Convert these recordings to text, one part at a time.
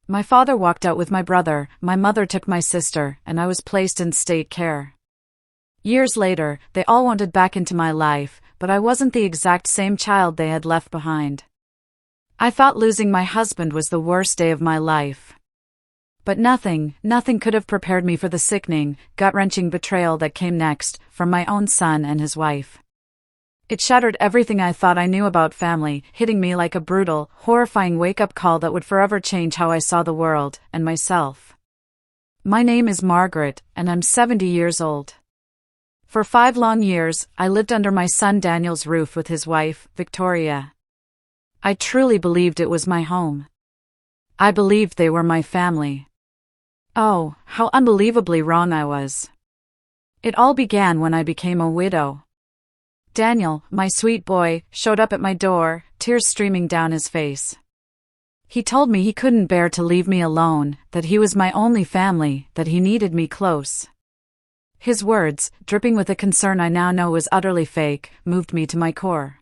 My father walked out with my brother, my mother took my sister, and I was placed in state care. Years later, they all wanted back into my life, but I wasn't the exact same child they had left behind. I thought losing my husband was the worst day of my life. But nothing could have prepared me for the sickening, gut-wrenching betrayal that came next, from my own son and his wife. It shattered everything I thought I knew about family, hitting me like a brutal, horrifying wake-up call that would forever change how I saw the world, and myself. My name is Margaret, and I'm 70 years old. For 5 long years, I lived under my son Daniel's roof with his wife, Victoria. I truly believed it was my home. I believed they were my family. Oh, how unbelievably wrong I was. It all began when I became a widow. Daniel, my sweet boy, showed up at my door, tears streaming down his face. He told me he couldn't bear to leave me alone, that he was my only family, that he needed me close. His words, dripping with a concern I now know was utterly fake, moved me to my core.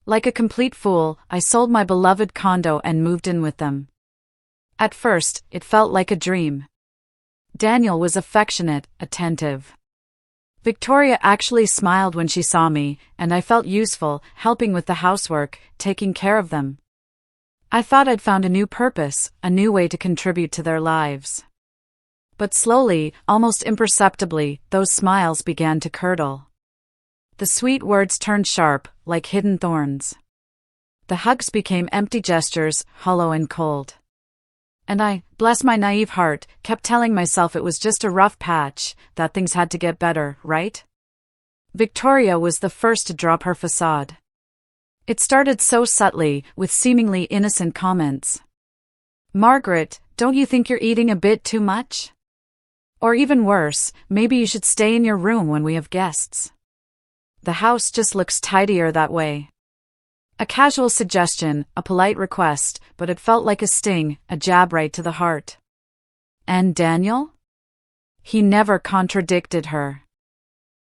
Like a complete fool, I sold my beloved condo and moved in with them. At first, it felt like a dream. Daniel was affectionate, attentive. Victoria actually smiled when she saw me, and I felt useful, helping with the housework, taking care of them. I thought I'd found a new purpose, a new way to contribute to their lives. But slowly, almost imperceptibly, those smiles began to curdle. The sweet words turned sharp, like hidden thorns. The hugs became empty gestures, hollow and cold. And I, bless my naive heart, kept telling myself it was just a rough patch, that things had to get better, right? Victoria was the first to drop her facade. It started so subtly, with seemingly innocent comments. "Margaret, don't you think you're eating a bit too much? Or even worse, maybe you should stay in your room when we have guests. The house just looks tidier that way." A casual suggestion, a polite request, but it felt like a sting, a jab right to the heart. And Daniel? He never contradicted her.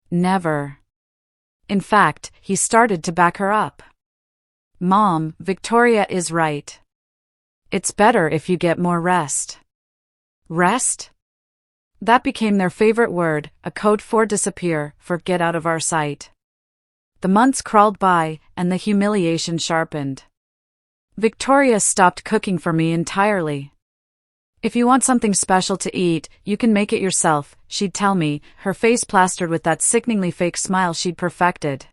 Never. In fact, he started to back her up. "Mom, Victoria is right. It's better if you get more rest." Rest? That became their favorite word, a code for disappear, for get out of our sight. The months crawled by, and the humiliation sharpened. Victoria stopped cooking for me entirely. "If you want something special to eat, you can make it yourself," she'd tell me, her face plastered with that sickeningly fake smile she'd perfected.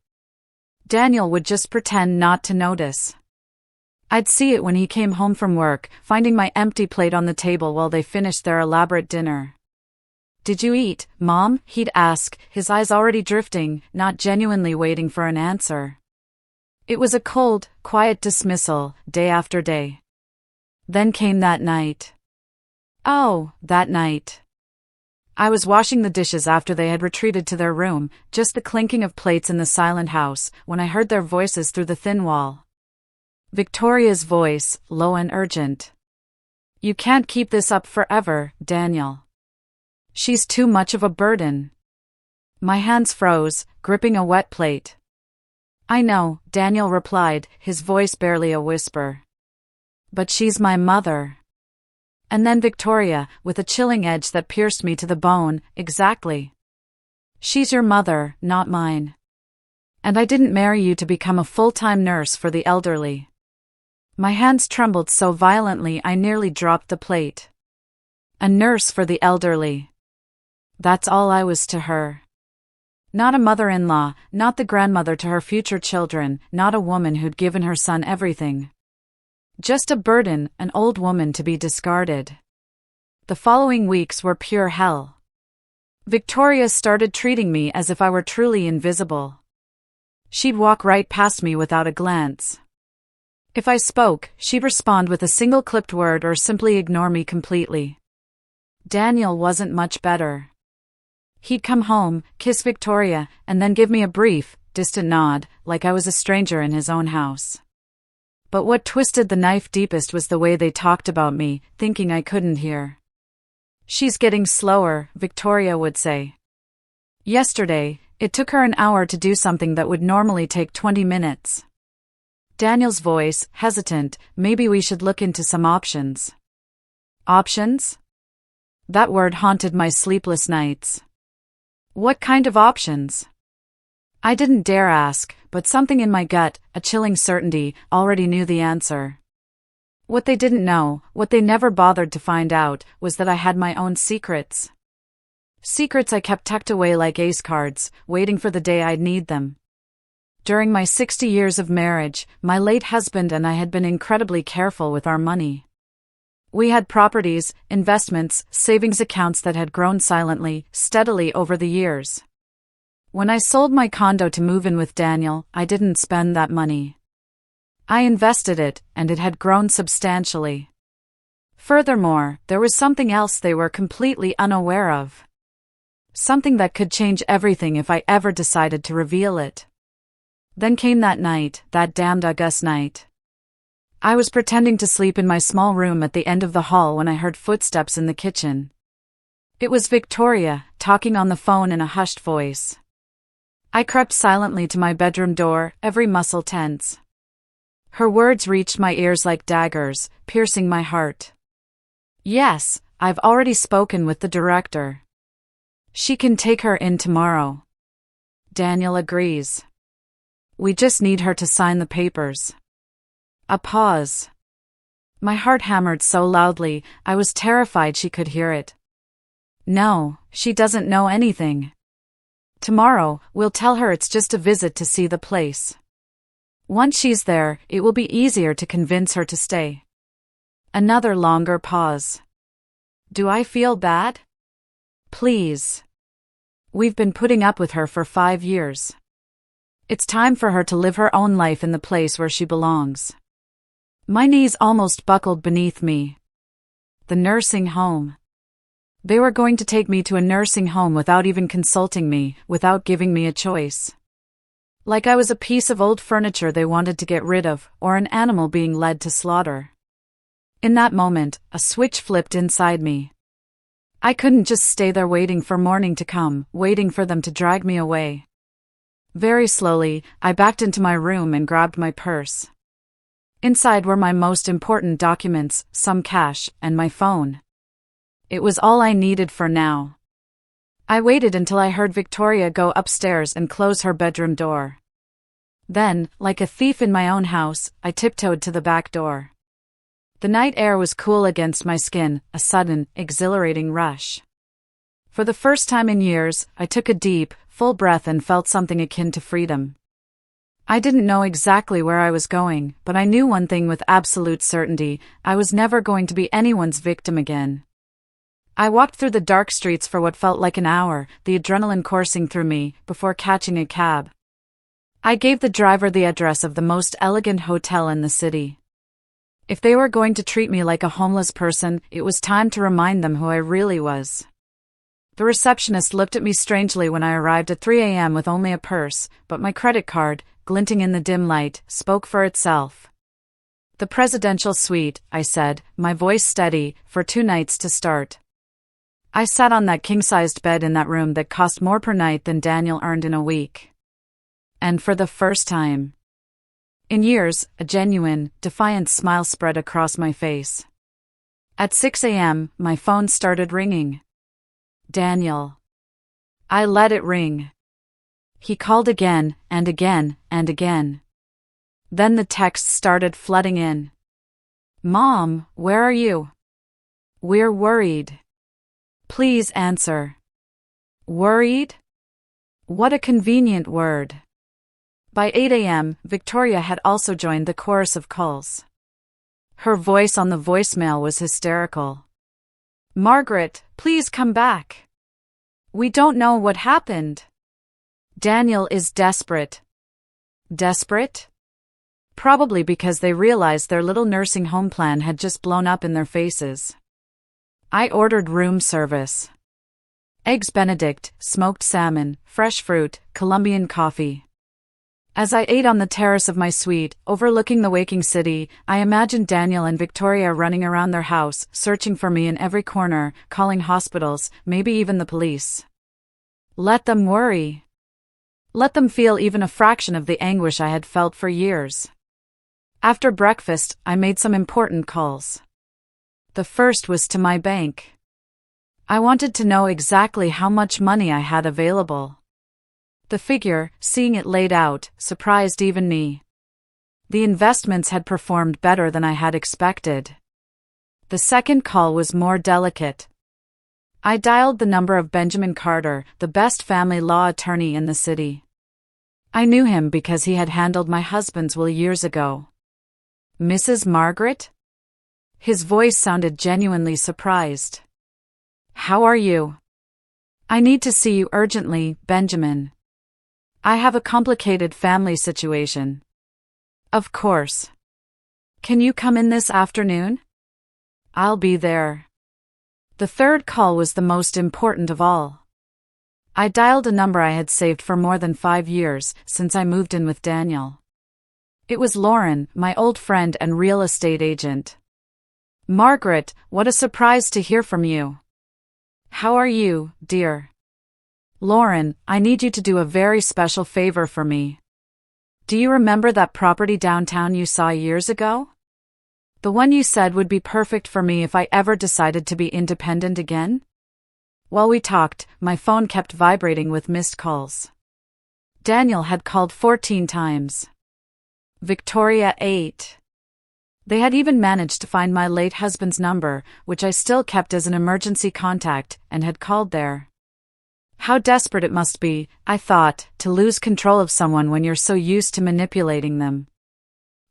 Daniel would just pretend not to notice. I'd see it when he came home from work, finding my empty plate on the table while they finished their elaborate dinner. "Did you eat, Mom?" he'd ask, his eyes already drifting, not genuinely waiting for an answer. It was a cold, quiet dismissal, day after day. Then came that night. Oh, that night. I was washing the dishes after they had retreated to their room, just the clinking of plates in the silent house, when I heard their voices through the thin wall. Victoria's voice, low and urgent. "You can't keep this up forever, Daniel. She's too much of a burden." My hands froze, gripping a wet plate. "I know," Daniel replied, his voice barely a whisper. "But she's my mother." And then Victoria, with a chilling edge that pierced me to the bone, "Exactly. She's your mother, not mine. And I didn't marry you to become a full-time nurse for the elderly." My hands trembled so violently I nearly dropped the plate. A nurse for the elderly. That's all I was to her. Not a mother-in-law, not the grandmother to her future children, not a woman who'd given her son everything. Just a burden, an old woman to be discarded. The following weeks were pure hell. Victoria started treating me as if I were truly invisible. She'd walk right past me without a glance. If I spoke, she'd respond with a single clipped word or simply ignore me completely. Daniel wasn't much better. He'd come home, kiss Victoria, and then give me a brief, distant nod, like I was a stranger in his own house. But what twisted the knife deepest was the way they talked about me, thinking I couldn't hear. "She's getting slower," Victoria would say. Yesterday, it took her an hour to do something that would normally take 20 minutes. Daniel's voice, hesitant, "Maybe we should look into some options." Options? That word haunted my sleepless nights. What kind of options? I didn't dare ask, but something in my gut, a chilling certainty, already knew the answer. What they didn't know, what they never bothered to find out, was that I had my own secrets. Secrets I kept tucked away like ace cards, waiting for the day I'd need them. During my 60 years of marriage, my late husband and I had been incredibly careful with our money. We had properties, investments, savings accounts that had grown silently, steadily over the years. When I sold my condo to move in with Daniel, I didn't spend that money. I invested it, and it had grown substantially. Furthermore, there was something else they were completely unaware of. Something that could change everything if I ever decided to reveal it. Then came that night, that damned August night. I was pretending to sleep in my small room at the end of the hall when I heard footsteps in the kitchen. It was Victoria, talking on the phone in a hushed voice. I crept silently to my bedroom door, every muscle tense. Her words reached my ears like daggers, piercing my heart. Yes, I've already spoken with the director. She can take her in tomorrow. Daniel agrees. We just need her to sign the papers. A pause. My heart hammered so loudly, I was terrified she could hear it. No, she doesn't know anything. Tomorrow, we'll tell her it's just a visit to see the place. Once she's there, it will be easier to convince her to stay. Another longer pause. Do I feel bad? Please. We've been putting up with her for 5 years. It's time for her to live her own life in the place where she belongs. My knees almost buckled beneath me. The nursing home. They were going to take me to a nursing home without even consulting me, without giving me a choice. Like I was a piece of old furniture they wanted to get rid of, or an animal being led to slaughter. In that moment, a switch flipped inside me. I couldn't just stay there waiting for morning to come, waiting for them to drag me away. Very slowly, I backed into my room and grabbed my purse. Inside were my most important documents, some cash, and my phone. It was all I needed for now. I waited until I heard Victoria go upstairs and close her bedroom door. Then, like a thief in my own house, I tiptoed to the back door. The night air was cool against my skin, a sudden, exhilarating rush. For the first time in years, I took a deep, full breath and felt something akin to freedom. I didn't know exactly where I was going, but I knew one thing with absolute certainty: I was never going to be anyone's victim again. I walked through the dark streets for what felt like an hour, the adrenaline coursing through me, before catching a cab. I gave the driver the address of the most elegant hotel in the city. If they were going to treat me like a homeless person, it was time to remind them who I really was. The receptionist looked at me strangely when I arrived at 3 a.m. with only a purse, but my credit card, glinting in the dim light, spoke for itself. The presidential suite, I said, my voice steady, for 2 nights to start. I sat on that king-sized bed in that room that cost more per night than Daniel earned in a week. And for the first time in years, a genuine, defiant smile spread across my face. At 6 a.m., my phone started ringing. Daniel. I let it ring. He called again, and again, and again. Then the texts started flooding in. Mom, where are you? We're worried. Please answer. Worried? What a convenient word. By 8 a.m., Victoria had also joined the chorus of calls. Her voice on the voicemail was hysterical. Margaret, please come back. We don't know what happened. Daniel is desperate. Desperate? Probably because they realized their little nursing home plan had just blown up in their faces. I ordered room service. Eggs Benedict, smoked salmon, fresh fruit, Colombian coffee. As I ate on the terrace of my suite, overlooking the waking city, I imagined Daniel and Victoria running around their house, searching for me in every corner, calling hospitals, maybe even the police. Let them worry. Let them feel even a fraction of the anguish I had felt for years. After breakfast, I made some important calls. The first was to my bank. I wanted to know exactly how much money I had available. The figure, seeing it laid out, surprised even me. The investments had performed better than I had expected. The second call was more delicate. I dialed the number of Benjamin Carter, the best family law attorney in the city. I knew him because he had handled my husband's will years ago. Mrs. Margaret? His voice sounded genuinely surprised. How are you? I need to see you urgently, Benjamin. I have a complicated family situation. Of course. Can you come in this afternoon? I'll be there. The third call was the most important of all. I dialed a number I had saved for more than 5 years, since I moved in with Daniel. It was Lauren, my old friend and real estate agent. Margaret, what a surprise to hear from you. How are you, dear? Lauren, I need you to do a very special favor for me. Do you remember that property downtown you saw years ago? The one you said would be perfect for me if I ever decided to be independent again? While we talked, my phone kept vibrating with missed calls. Daniel had called 14 times. Victoria 8. They had even managed to find my late husband's number, which I still kept as an emergency contact, and had called there. How desperate it must be, I thought, to lose control of someone when you're so used to manipulating them.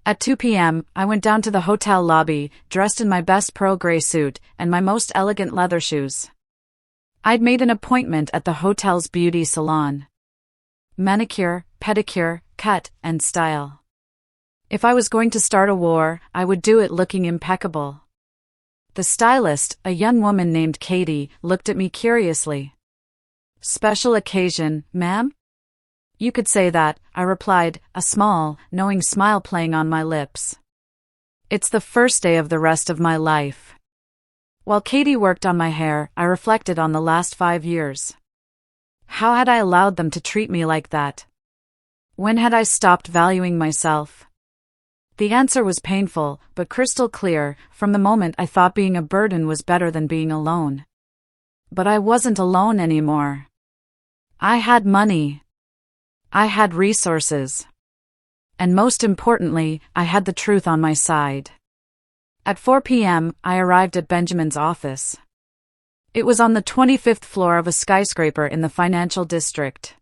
At 2 p.m., I went down to the hotel lobby, dressed in my best pearl gray suit, and my most elegant leather shoes. I'd made an appointment at the hotel's beauty salon. Manicure, pedicure, cut, and style. If I was going to start a war, I would do it looking impeccable. The stylist, a young woman named Katie, looked at me curiously. Special occasion, ma'am? You could say that, I replied, a small, knowing smile playing on my lips. It's the first day of the rest of my life. While Katie worked on my hair, I reflected on the last 5 years. How had I allowed them to treat me like that? When had I stopped valuing myself? The answer was painful, but crystal clear, from the moment I thought being a burden was better than being alone. But I wasn't alone anymore. I had money. I had resources. And most importantly, I had the truth on my side. At 4 p.m., I arrived at Benjamin's office. It was on the 25th floor of a skyscraper in the financial district.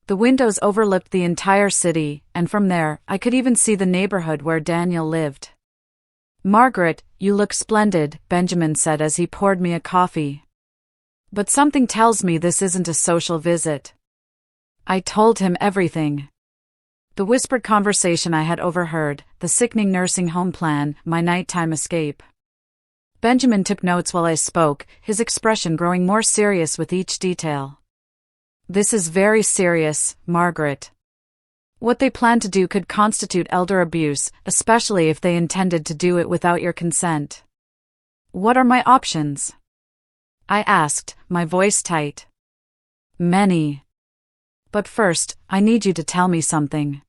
The windows overlooked the entire city, and from there, I could even see the neighborhood where Daniel lived. Margaret, you look splendid, Benjamin said as he poured me a coffee. But something tells me this isn't a social visit. I told him everything. The whispered conversation I had overheard, the sickening nursing home plan, my nighttime escape. Benjamin took notes while I spoke, his expression growing more serious with each detail. This is very serious, Margaret. What they plan to do could constitute elder abuse, especially if they intended to do it without your consent. What are my options? I asked, my voice tight. Many. But first, I need you to tell me something.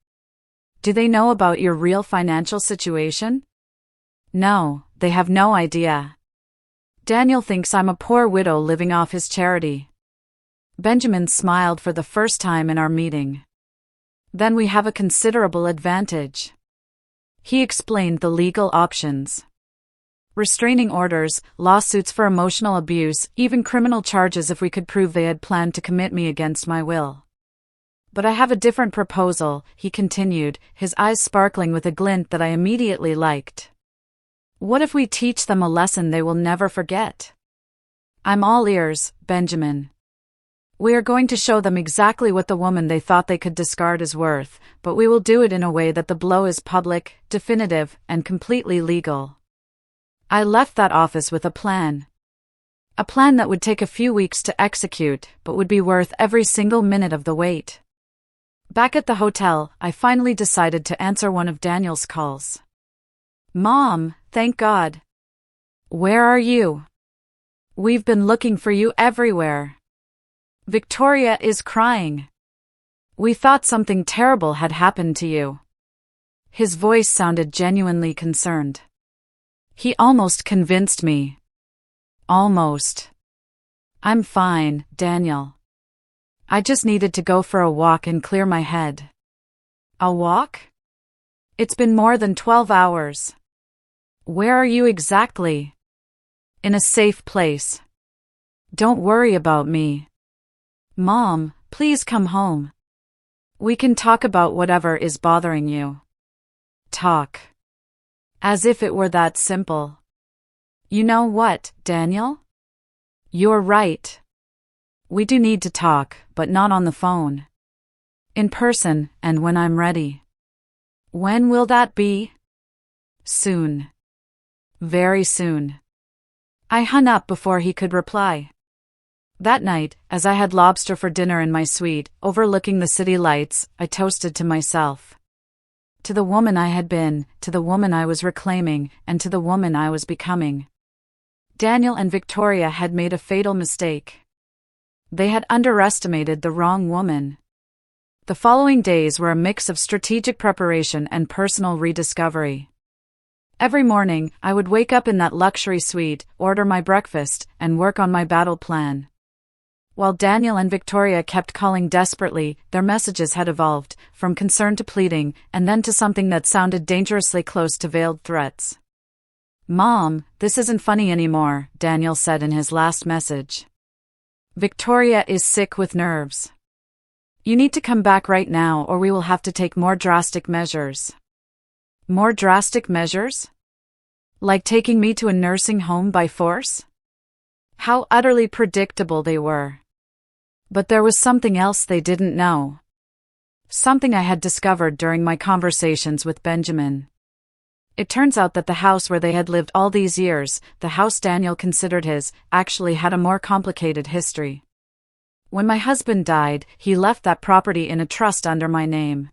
Do they know about your real financial situation? No, they have no idea. Daniel thinks I'm a poor widow living off his charity. Benjamin smiled for the first time in our meeting. Then we have a considerable advantage. He explained the legal options. Restraining orders, lawsuits for emotional abuse, even criminal charges if we could prove they had planned to commit me against my will. But I have a different proposal, he continued, his eyes sparkling with a glint that I immediately liked. What if we teach them a lesson they will never forget? I'm all ears, Benjamin. We are going to show them exactly what the woman they thought they could discard is worth, but we will do it in a way that the blow is public, definitive, and completely legal. I left that office with a plan. A plan that would take a few weeks to execute, but would be worth every single minute of the wait. Back at the hotel, I finally decided to answer one of Daniel's calls. Mom, thank God. Where are you? We've been looking for you everywhere. Victoria is crying. We thought something terrible had happened to you. His voice sounded genuinely concerned. He almost convinced me. Almost. I'm fine, Daniel. I just needed to go for a walk and clear my head. A walk? It's been more than 12 hours. Where are you exactly? In a safe place. Don't worry about me. Mom, please come home. We can talk about whatever is bothering you. Talk. As if it were that simple. You know what, Daniel? You're right. We do need to talk, but not on the phone. In person, and when I'm ready. When will that be? Soon. Very soon. I hung up before he could reply. That night, as I had lobster for dinner in my suite, overlooking the city lights, I toasted to myself. To the woman I had been, to the woman I was reclaiming, and to the woman I was becoming. Daniel and Victoria had made a fatal mistake. They had underestimated the wrong woman. The following days were a mix of strategic preparation and personal rediscovery. Every morning, I would wake up in that luxury suite, order my breakfast, and work on my battle plan. While Daniel and Victoria kept calling desperately, their messages had evolved, from concern to pleading, and then to something that sounded dangerously close to veiled threats. Mom, this isn't funny anymore, Daniel said in his last message. Victoria is sick with nerves. You need to come back right now or we will have to take more drastic measures. More drastic measures? Like taking me to a nursing home by force? How utterly predictable they were. But there was something else they didn't know. Something I had discovered during my conversations with Benjamin. It turns out that the house where they had lived all these years, the house Daniel considered his, actually had a more complicated history. When my husband died, he left that property in a trust under my name.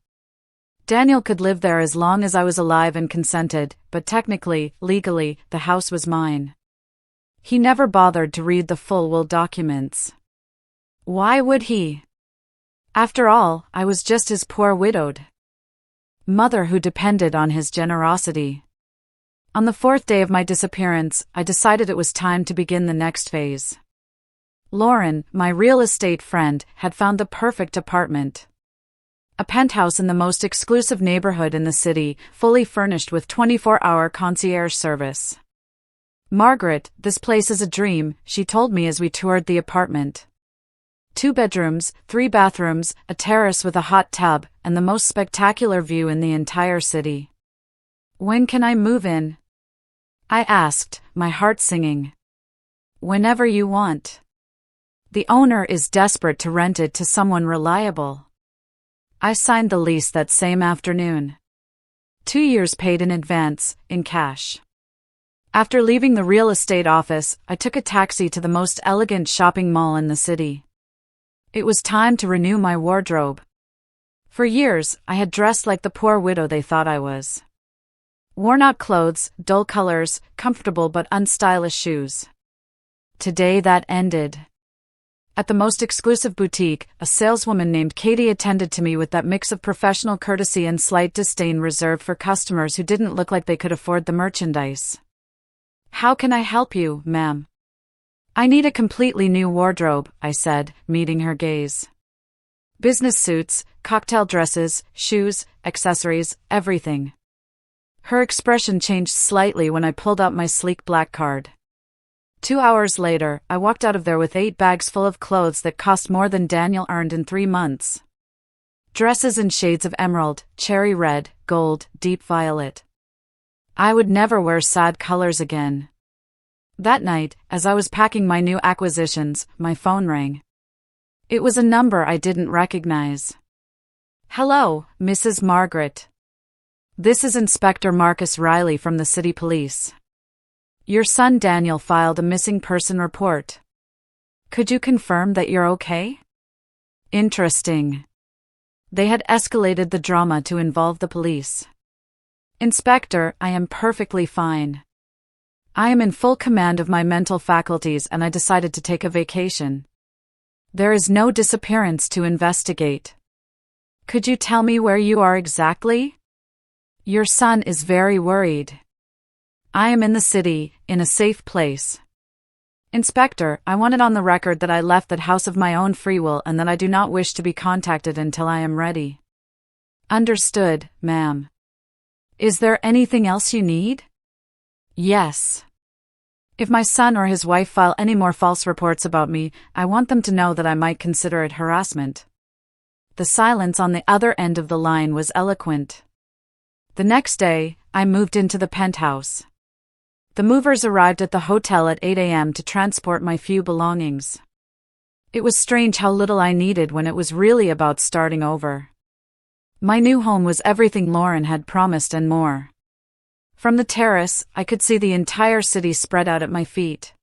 Daniel could live there as long as I was alive and consented, but technically, legally, the house was mine. He never bothered to read the full will documents. Why would he? After all, I was just his poor widowed mother who depended on his generosity. On the 4th day of my disappearance, I decided it was time to begin the next phase. Lauren, my real estate friend, had found the perfect apartment. A penthouse in the most exclusive neighborhood in the city, fully furnished with 24-hour concierge service. Margaret, this place is a dream, she told me as we toured the apartment. 2 bedrooms, 3 bathrooms, a terrace with a hot tub, and the most spectacular view in the entire city. When can I move in? I asked, my heart singing. Whenever you want. The owner is desperate to rent it to someone reliable. I signed the lease that same afternoon. 2 years paid in advance, in cash. After leaving the real estate office, I took a taxi to the most elegant shopping mall in the city. It was time to renew my wardrobe. For years, I had dressed like the poor widow they thought I was. Worn-out clothes, dull colors, comfortable but unstylish shoes. Today that ended. At the most exclusive boutique, a saleswoman named Katie attended to me with that mix of professional courtesy and slight disdain reserved for customers who didn't look like they could afford the merchandise. How can I help you, ma'am? I need a completely new wardrobe, I said, meeting her gaze. Business suits, cocktail dresses, shoes, accessories, everything. Her expression changed slightly when I pulled out my sleek black card. 2 hours later, I walked out of there with 8 bags full of clothes that cost more than Daniel earned in 3 months. Dresses in shades of emerald, cherry red, gold, deep violet. I would never wear sad colors again. That night, as I was packing my new acquisitions, my phone rang. It was a number I didn't recognize. Hello, Mrs. Margaret. This is Inspector Marcus Riley from the City Police. Your son Daniel filed a missing person report. Could you confirm that you're okay? Interesting. They had escalated the drama to involve the police. Inspector, I am perfectly fine. I am in full command of my mental faculties and I decided to take a vacation. There is no disappearance to investigate. Could you tell me where you are exactly? Your son is very worried. I am in the city, in a safe place. Inspector, I want it on the record that I left that house of my own free will and that I do not wish to be contacted until I am ready. Understood, ma'am. Is there anything else you need? Yes. If my son or his wife file any more false reports about me, I want them to know that I might consider it harassment. The silence on the other end of the line was eloquent. The next day, I moved into the penthouse. The movers arrived at the hotel at 8 a.m. to transport my few belongings. It was strange how little I needed when it was really about starting over. My new home was everything Lauren had promised and more. From the terrace, I could see the entire city spread out at my feet.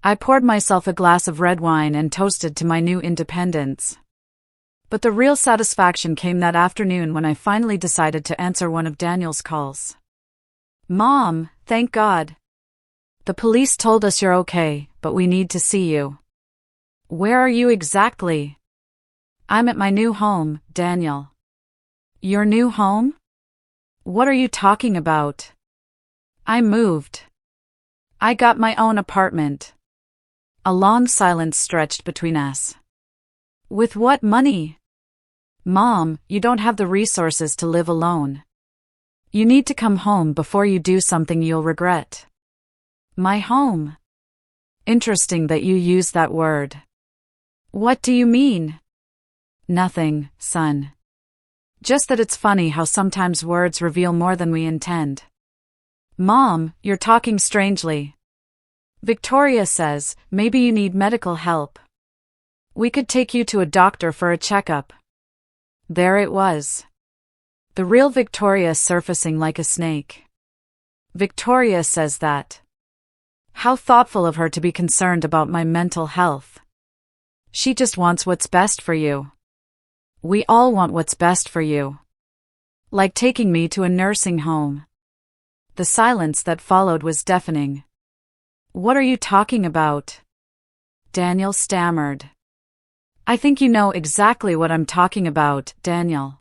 I poured myself a glass of red wine and toasted to my new independence. But the real satisfaction came that afternoon when I finally decided to answer one of Daniel's calls. Mom, thank God. The police told us you're okay, but we need to see you. Where are you exactly? I'm at my new home, Daniel. Your new home? What are you talking about? I moved. I got my own apartment. A long silence stretched between us. With what money? Mom, you don't have the resources to live alone. You need to come home before you do something you'll regret. My home. Interesting that you use that word. What do you mean? Nothing, son. Just that it's funny how sometimes words reveal more than we intend. Mom, you're talking strangely. Victoria says, maybe you need medical help. We could take you to a doctor for a checkup. There it was. The real Victoria surfacing like a snake. Victoria says that. How thoughtful of her to be concerned about my mental health. She just wants what's best for you. We all want what's best for you. Like taking me to a nursing home. The silence that followed was deafening. What are you talking about? Daniel stammered. I think you know exactly what I'm talking about, Daniel.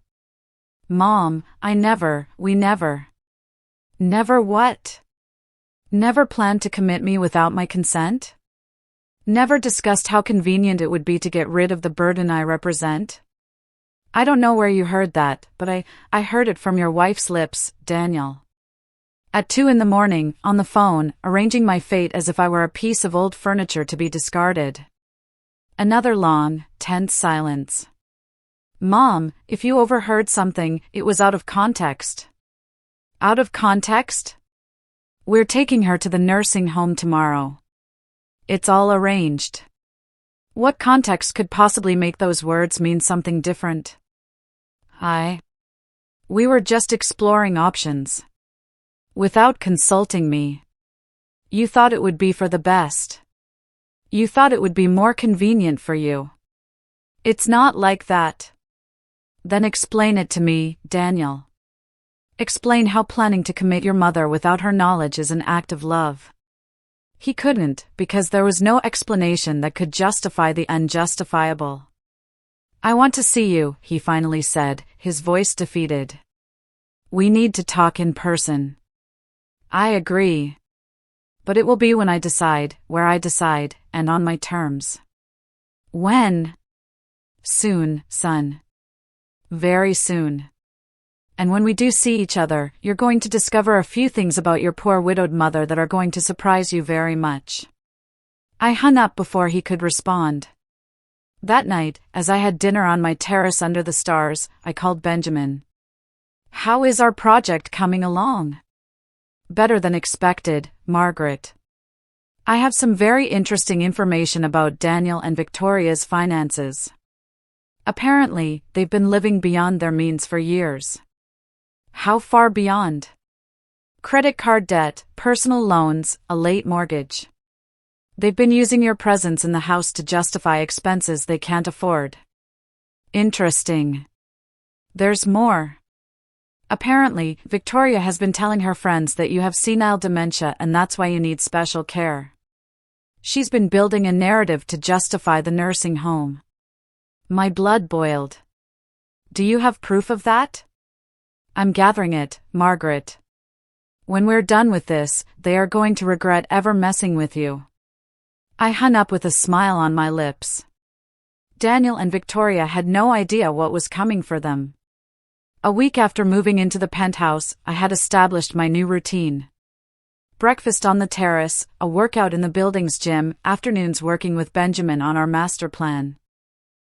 Mom, we never. Never what? Never planned to commit me without my consent? Never discussed how convenient it would be to get rid of the burden I represent? I don't know where you heard that, but I heard it from your wife's lips, Daniel. At 2 a.m, on the phone, arranging my fate as if I were a piece of old furniture to be discarded. Another long, tense silence. Mom, if you overheard something, it was out of context. Out of context? We're taking her to the nursing home tomorrow. It's all arranged. What context could possibly make those words mean something different? We were just exploring options. Without consulting me. You thought it would be for the best. You thought it would be more convenient for you. It's not like that. Then explain it to me, Daniel. Explain how planning to commit your mother without her knowledge is an act of love. He couldn't, because there was no explanation that could justify the unjustifiable. I want to see you, he finally said, his voice defeated. We need to talk in person. I agree. But it will be when I decide, where I decide, and on my terms. When? Soon, son. Very soon. And when we do see each other, you're going to discover a few things about your poor widowed mother that are going to surprise you very much. I hung up before he could respond. That night, as I had dinner on my terrace under the stars, I called Benjamin. How is our project coming along? Better than expected, Margaret. I have some very interesting information about Daniel and Victoria's finances. Apparently, they've been living beyond their means for years. How far beyond? Credit card debt, personal loans, a late mortgage. They've been using your presence in the house to justify expenses they can't afford. Interesting. There's more. Apparently, Victoria has been telling her friends that you have senile dementia and that's why you need special care. She's been building a narrative to justify the nursing home. My blood boiled. Do you have proof of that? I'm gathering it, Margaret. When we're done with this, they are going to regret ever messing with you." I hung up with a smile on my lips. Daniel and Victoria had no idea what was coming for them. A week after moving into the penthouse, I had established my new routine. Breakfast on the terrace, a workout in the building's gym, afternoons working with Benjamin on our master plan.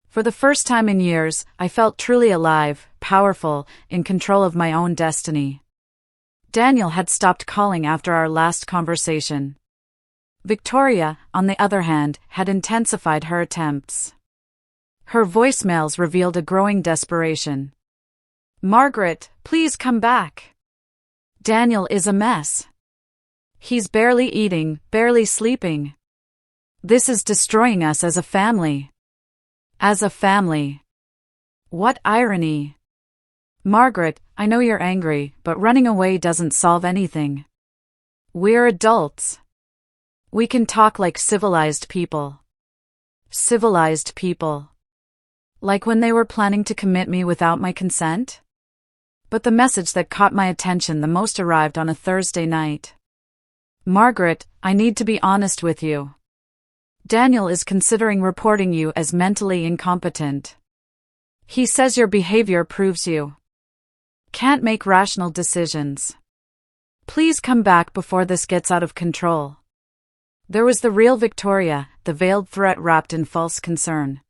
For the first time in years, I felt truly alive, powerful, in control of my own destiny. Daniel had stopped calling after our last conversation. Victoria, on the other hand, had intensified her attempts. Her voicemails revealed a growing desperation. "Margaret, please come back. Daniel is a mess. He's barely eating, barely sleeping. This is destroying us as a family." As a family. What irony. "Margaret, I know you're angry, but running away doesn't solve anything. We're adults. We can talk like civilized people." Civilized people. Like when they were planning to commit me without my consent? But the message that caught my attention the most arrived on a Thursday night. "Margaret, I need to be honest with you. Daniel is considering reporting you as mentally incompetent. He says your behavior proves you can't make rational decisions. Please come back before this gets out of control." There was the real Victoria, the veiled threat wrapped in false concern.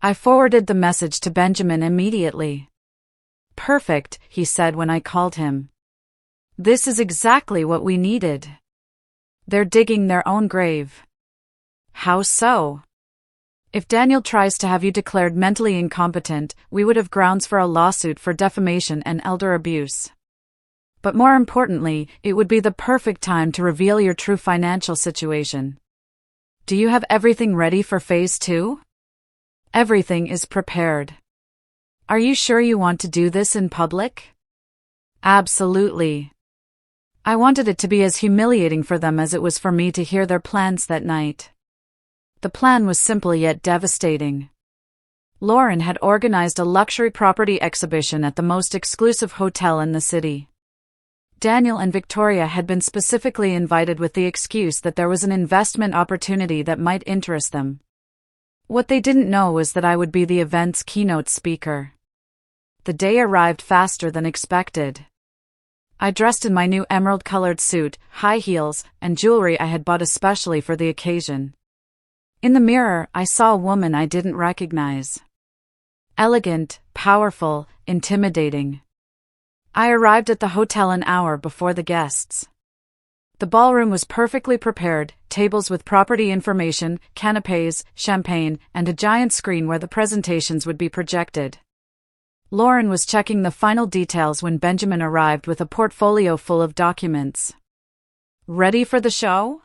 I forwarded the message to Benjamin immediately. "Perfect," he said when I called him. "This is exactly what we needed. They're digging their own grave." "How so?" "If Daniel tries to have you declared mentally incompetent, we would have grounds for a lawsuit for defamation and elder abuse. But more importantly, it would be the perfect time to reveal your true financial situation. Do you have everything ready for phase 2? Everything is prepared. Are you sure you want to do this in public?" "Absolutely. I wanted it to be as humiliating for them as it was for me to hear their plans that night." The plan was simple yet devastating. Lauren had organized a luxury property exhibition at the most exclusive hotel in the city. Daniel and Victoria had been specifically invited with the excuse that there was an investment opportunity that might interest them. What they didn't know was that I would be the event's keynote speaker. The day arrived faster than expected. I dressed in my new emerald-colored suit, high heels, and jewelry I had bought especially for the occasion. In the mirror, I saw a woman I didn't recognize. Elegant, powerful, intimidating. I arrived at the hotel an hour before the guests. The ballroom was perfectly prepared, tables with property information, canapés, champagne, and a giant screen where the presentations would be projected. Lauren was checking the final details when Benjamin arrived with a portfolio full of documents. "Ready for the show?"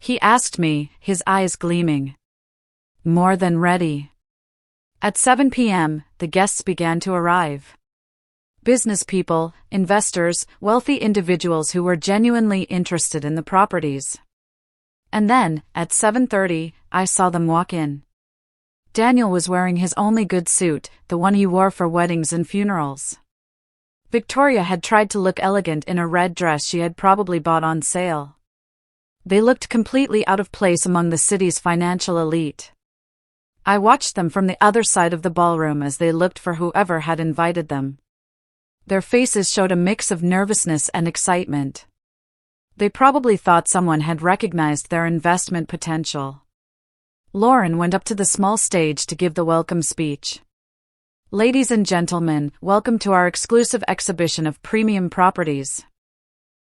he asked me, his eyes gleaming. "More than ready." At 7 p.m., the guests began to arrive. Business people, investors, wealthy individuals who were genuinely interested in the properties. And then, at 7:30, I saw them walk in. Daniel was wearing his only good suit, the one he wore for weddings and funerals. Victoria had tried to look elegant in a red dress she had probably bought on sale. They looked completely out of place among the city's financial elite. I watched them from the other side of the ballroom as they looked for whoever had invited them. Their faces showed a mix of nervousness and excitement. They probably thought someone had recognized their investment potential. Lauren went up to the small stage to give the welcome speech. "Ladies and gentlemen, welcome to our exclusive exhibition of premium properties.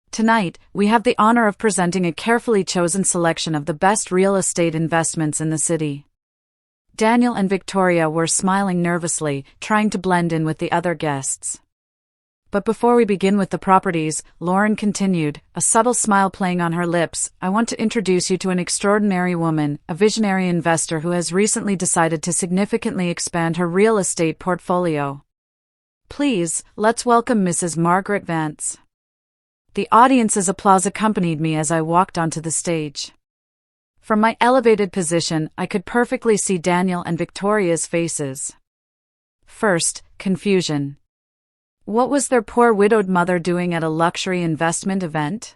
Tonight, we have the honor of presenting a carefully chosen selection of the best real estate investments in the city." Daniel and Victoria were smiling nervously, trying to blend in with the other guests. "But before we begin with the properties," Lauren continued, a subtle smile playing on her lips, "I want to introduce you to an extraordinary woman, a visionary investor who has recently decided to significantly expand her real estate portfolio. Please, let's welcome Mrs. Margaret Vance." The audience's applause accompanied me as I walked onto the stage. From my elevated position, I could perfectly see Daniel and Victoria's faces. First, confusion. What was their poor widowed mother doing at a luxury investment event?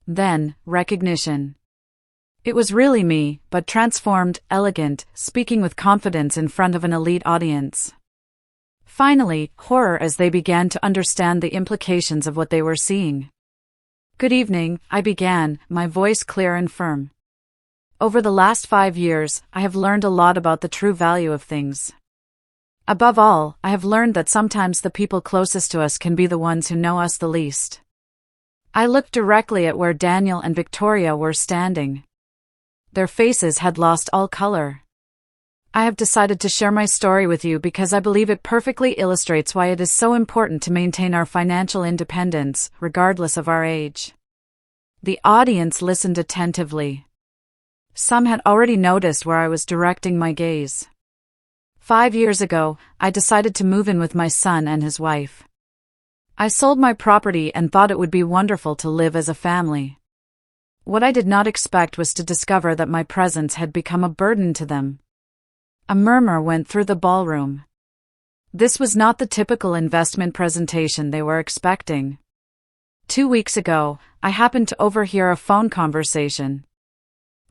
Then, recognition. It was really me, but transformed, elegant, speaking with confidence in front of an elite audience. Finally, horror as they began to understand the implications of what they were seeing. Good evening, I began, my voice clear and firm. Over the last 5 years, I have learned a lot about the true value of things. Above all, I have learned that sometimes the people closest to us can be the ones who know us the least. I looked directly at where Daniel and Victoria were standing. Their faces had lost all color. I have decided to share my story with you because I believe it perfectly illustrates why it is so important to maintain our financial independence, regardless of our age. The audience listened attentively. Some had already noticed where I was directing my gaze. 5 years ago, I decided to move in with my son and his wife. I sold my property and thought it would be wonderful to live as a family. What I did not expect was to discover that my presence had become a burden to them. A murmur went through the ballroom. This was not the typical investment presentation they were expecting. 2 weeks ago, I happened to overhear a phone conversation.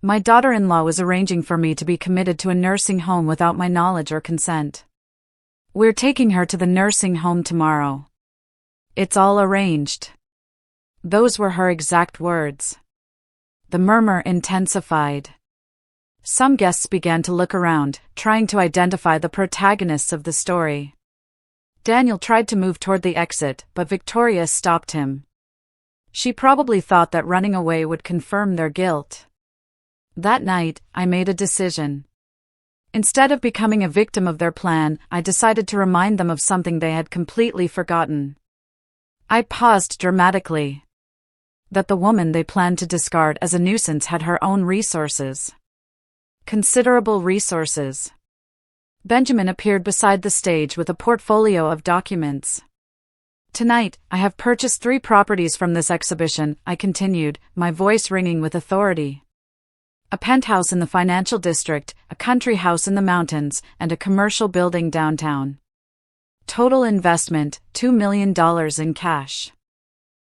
My daughter-in-law was arranging for me to be committed to a nursing home without my knowledge or consent. We're taking her to the nursing home tomorrow. It's all arranged. Those were her exact words. The murmur intensified. Some guests began to look around, trying to identify the protagonists of the story. Daniel tried to move toward the exit, but Victoria stopped him. She probably thought that running away would confirm their guilt. That night, I made a decision. Instead of becoming a victim of their plan, I decided to remind them of something they had completely forgotten. I paused dramatically. That the woman they planned to discard as a nuisance had her own resources. Considerable resources. Benjamin appeared beside the stage with a portfolio of documents. Tonight, I have purchased 3 properties from this exhibition, I continued, my voice ringing with authority. A penthouse in the financial district, a country house in the mountains, and a commercial building downtown. Total investment, $2 million in cash.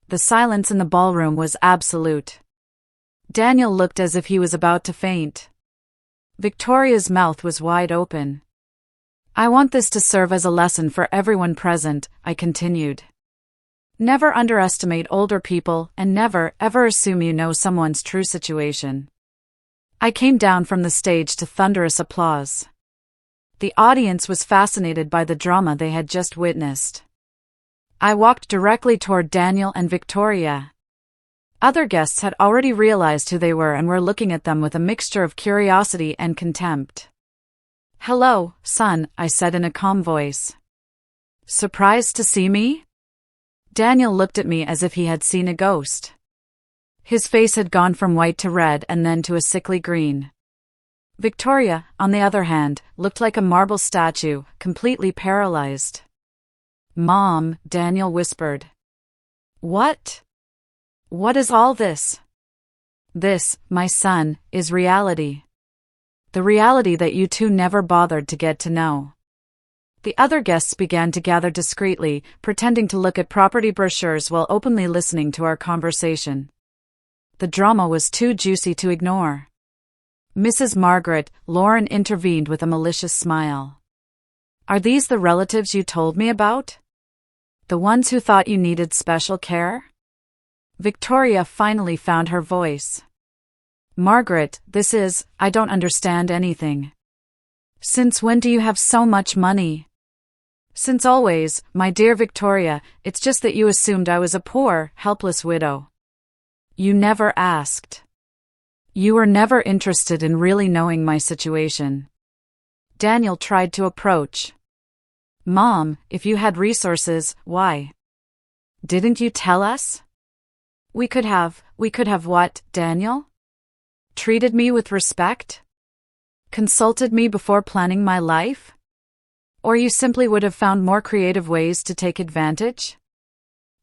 The silence in the ballroom was absolute. Daniel looked as if he was about to faint. Victoria's mouth was wide open. I want this to serve as a lesson for everyone present, I continued. Never underestimate older people, and never, ever assume you know someone's true situation. I came down from the stage to thunderous applause. The audience was fascinated by the drama they had just witnessed. I walked directly toward Daniel and Victoria. Other guests had already realized who they were and were looking at them with a mixture of curiosity and contempt. "Hello, son," I said in a calm voice. "Surprised to see me?" Daniel looked at me as if he had seen a ghost. His face had gone from white to red and then to a sickly green. Victoria, on the other hand, looked like a marble statue, completely paralyzed. "Mom," Daniel whispered. "What? What is all this?" "This, my son, is reality. The reality that you two never bothered to get to know." The other guests began to gather discreetly, pretending to look at property brochures while openly listening to our conversation. The drama was too juicy to ignore. Mrs. Margaret, Lauren intervened with a malicious smile. "Are these the relatives you told me about? The ones who thought you needed special care?" Victoria finally found her voice. "Margaret, I don't understand anything. Since when do you have so much money?" "Since always, my dear Victoria, it's just that you assumed I was a poor, helpless widow. You never asked. You were never interested in really knowing my situation." Daniel tried to approach. "Mom, if you had resources, why didn't you tell us?" We could have what, Daniel? Treated me with respect? Consulted me before planning my life? Or you simply would have found more creative ways to take advantage?"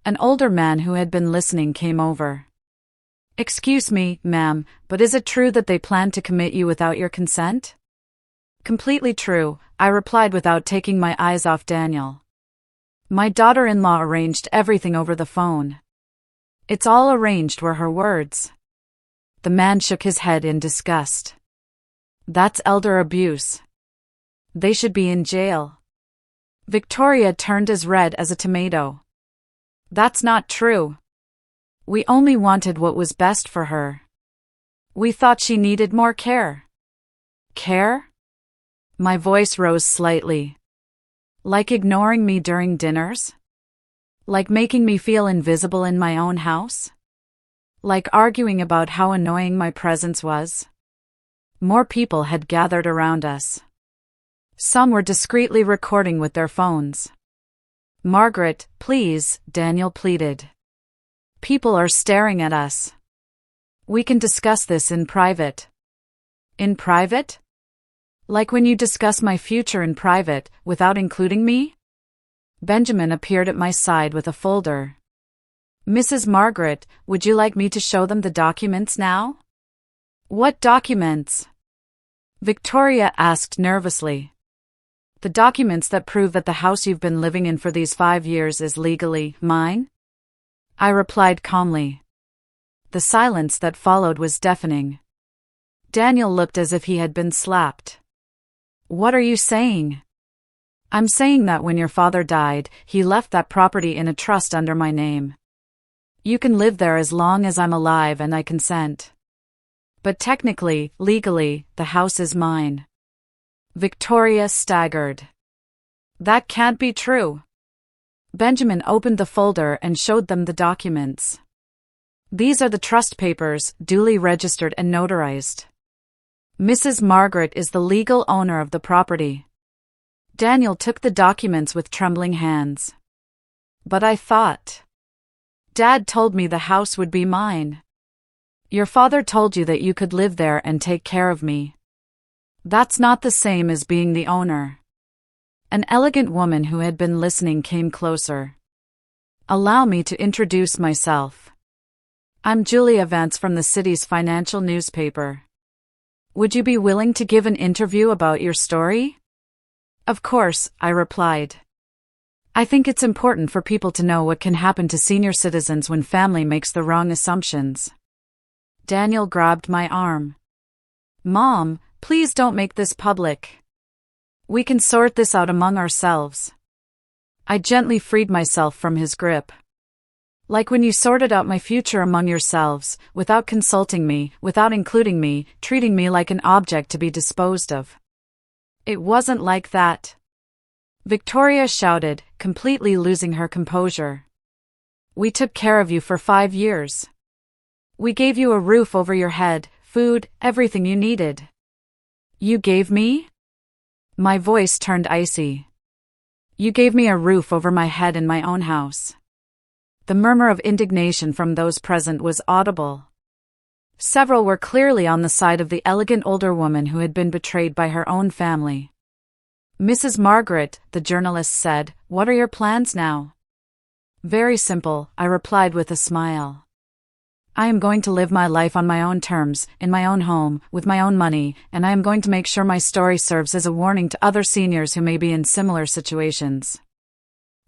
An older man who had been listening came over. "Excuse me, ma'am, but is it true that they planned to commit you without your consent?" "Completely true," I replied without taking my eyes off Daniel. My daughter-in-law arranged everything over the phone. It's all arranged were her words. The man shook his head in disgust. That's elder abuse. They should be in jail. Victoria turned as red as a tomato. That's not true. We only wanted what was best for her. We thought she needed more care. Care? My voice rose slightly. Like ignoring me during dinners? Like making me feel invisible in my own house? Like arguing about how annoying my presence was? More people had gathered around us. Some were discreetly recording with their phones. Margaret, please, Daniel pleaded. People are staring at us. We can discuss this in private. In private? Like when you discuss my future in private, without including me? Benjamin appeared at my side with a folder. Mrs. Margaret, would you like me to show them the documents now? What documents? Victoria asked nervously. The documents that prove that the house you've been living in for these 5 years is legally mine? I replied calmly. The silence that followed was deafening. Daniel looked as if he had been slapped. What are you saying? I'm saying that when your father died, he left that property in a trust under my name. You can live there as long as I'm alive and I consent. But technically, legally, the house is mine. Victoria staggered. That can't be true. Benjamin opened the folder and showed them the documents. These are the trust papers, duly registered and notarized. Mrs. Margaret is the legal owner of the property. Daniel took the documents with trembling hands. But I thought. Dad told me the house would be mine. Your father told you that you could live there and take care of me. That's not the same as being the owner. An elegant woman who had been listening came closer. Allow me to introduce myself. I'm Julia Vance from the city's financial newspaper. Would you be willing to give an interview about your story? Of course, I replied. I think it's important for people to know what can happen to senior citizens when family makes the wrong assumptions. Daniel grabbed my arm. Mom, please don't make this public. We can sort this out among ourselves. I gently freed myself from his grip. Like when you sorted out my future among yourselves, without consulting me, without including me, treating me like an object to be disposed of. It wasn't like that. Victoria shouted, completely losing her composure. We took care of you for 5 years. We gave you a roof over your head, food, everything you needed. You gave me? My voice turned icy. You gave me a roof over my head in my own house. The murmur of indignation from those present was audible. Several were clearly on the side of the elegant older woman who had been betrayed by her own family. Mrs. Margaret, the journalist said, what are your plans now? Very simple, I replied with a smile. I am going to live my life on my own terms, in my own home, with my own money, and I am going to make sure my story serves as a warning to other seniors who may be in similar situations.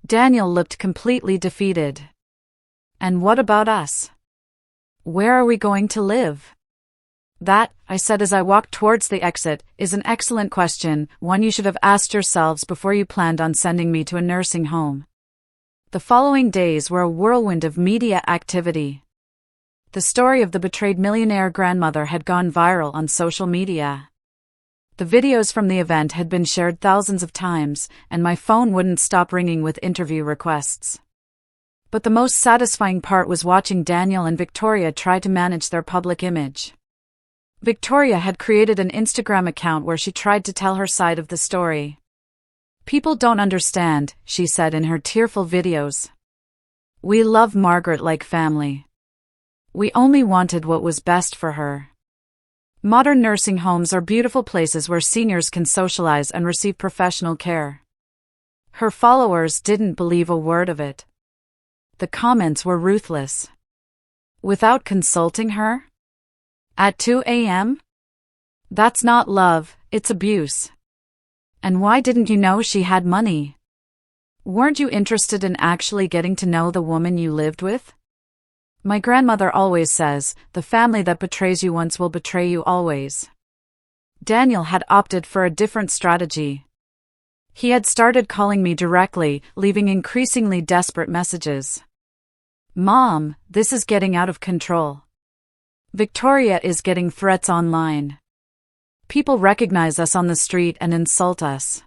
Daniel looked completely defeated. And what about us? Where are we going to live? That, I said as I walked towards the exit, is an excellent question, one you should have asked yourselves before you planned on sending me to a nursing home. The following days were a whirlwind of media activity. The story of the betrayed millionaire grandmother had gone viral on social media. The videos from the event had been shared thousands of times, and my phone wouldn't stop ringing with interview requests. But the most satisfying part was watching Daniel and Victoria try to manage their public image. Victoria had created an Instagram account where she tried to tell her side of the story. People don't understand, she said in her tearful videos. We love Margaret like family. We only wanted what was best for her. Modern nursing homes are beautiful places where seniors can socialize and receive professional care. Her followers didn't believe a word of it. The comments were ruthless. Without consulting her? At 2 a.m.? That's not love, it's abuse. And why didn't you know she had money? Weren't you interested in actually getting to know the woman you lived with? My grandmother always says, the family that betrays you once will betray you always. Daniel had opted for a different strategy. He had started calling me directly, leaving increasingly desperate messages. Mom, this is getting out of control. Victoria is getting threats online. People recognize us on the street and insult us.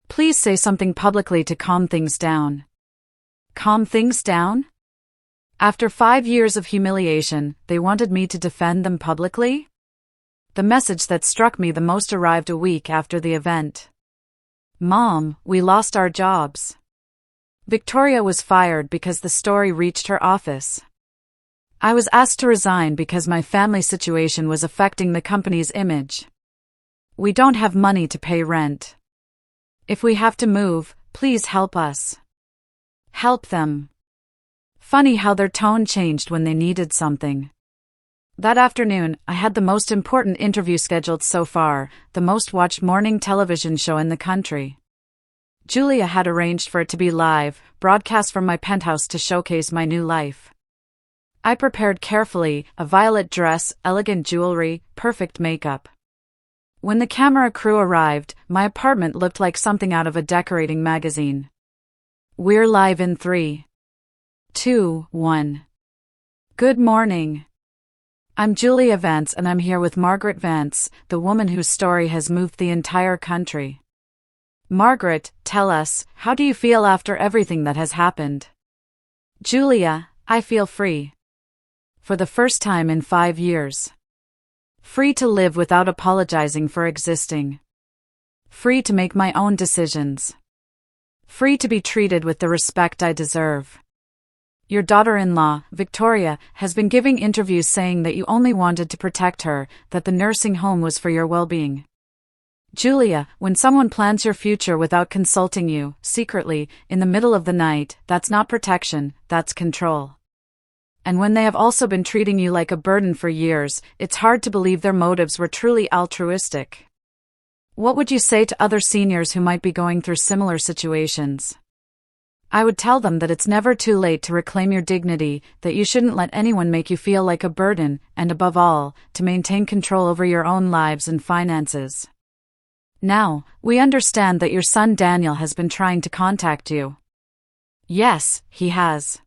Please say something publicly to calm things down. Calm things down? After 5 years of humiliation, they wanted me to defend them publicly? The message that struck me the most arrived a week after the event. Mom, we lost our jobs. Victoria was fired because the story reached her office. I was asked to resign because my family situation was affecting the company's image. We don't have money to pay rent. If we have to move, please help us. Help them. Funny how their tone changed when they needed something. That afternoon, I had the most important interview scheduled so far, the most watched morning television show in the country. Julia had arranged for it to be live, broadcast from my penthouse to showcase my new life. I prepared carefully, a violet dress, elegant jewelry, perfect makeup. When the camera crew arrived, my apartment looked like something out of a decorating magazine. We're live in 3, 2, 1. Good morning. I'm Julia Vance and I'm here with Margaret Vance, the woman whose story has moved the entire country. Margaret, tell us, how do you feel after everything that has happened? Julia, I feel free. For the first time in 5 years. Free to live without apologizing for existing. Free to make my own decisions. Free to be treated with the respect I deserve. Your daughter-in-law, Victoria, has been giving interviews saying that you only wanted to protect her, that the nursing home was for your well-being. Julia, when someone plans your future without consulting you, secretly, in the middle of the night, that's not protection, that's control. And when they have also been treating you like a burden for years, it's hard to believe their motives were truly altruistic. What would you say to other seniors who might be going through similar situations? I would tell them that it's never too late to reclaim your dignity, that you shouldn't let anyone make you feel like a burden, and above all, to maintain control over your own lives and finances. Now, we understand that your son Daniel has been trying to contact you. Yes, he has.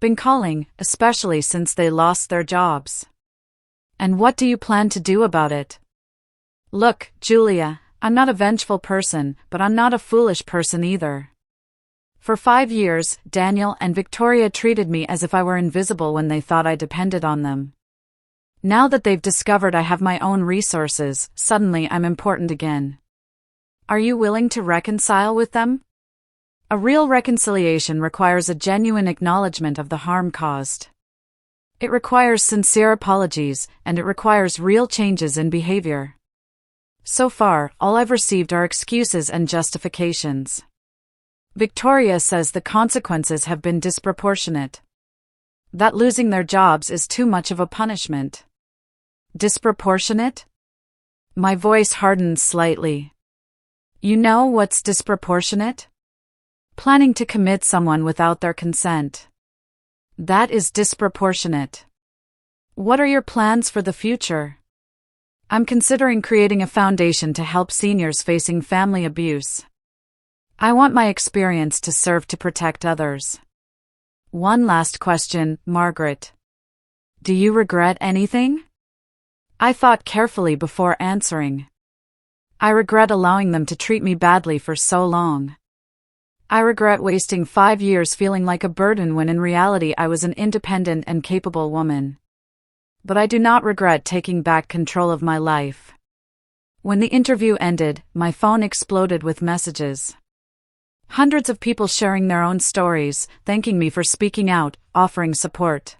Been calling, especially since they lost their jobs. And what do you plan to do about it? Look, Julia, I'm not a vengeful person, but I'm not a foolish person either. For 5 years, Daniel and Victoria treated me as if I were invisible when they thought I depended on them. Now that they've discovered I have my own resources, suddenly I'm important again. Are you willing to reconcile with them? A real reconciliation requires a genuine acknowledgement of the harm caused. It requires sincere apologies, and it requires real changes in behavior. So far, all I've received are excuses and justifications. Victoria says the consequences have been disproportionate. That losing their jobs is too much of a punishment. Disproportionate? My voice hardened slightly. You know what's disproportionate? Planning to commit someone without their consent. That is disproportionate. What are your plans for the future? I'm considering creating a foundation to help seniors facing family abuse. I want my experience to serve to protect others. One last question, Margaret. Do you regret anything? I thought carefully before answering. I regret allowing them to treat me badly for so long. I regret wasting 5 years feeling like a burden when in reality I was an independent and capable woman. But I do not regret taking back control of my life. When the interview ended, my phone exploded with messages. Hundreds of people sharing their own stories, thanking me for speaking out, offering support.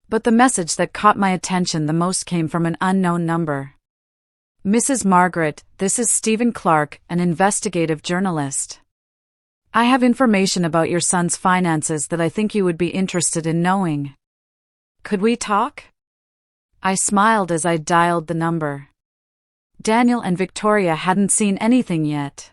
But the message that caught my attention the most came from an unknown number. Mrs. Margaret, this is Stephen Clark, an investigative journalist. I have information about your son's finances that I think you would be interested in knowing. Could we talk? I smiled as I dialed the number. Daniel and Victoria hadn't seen anything yet.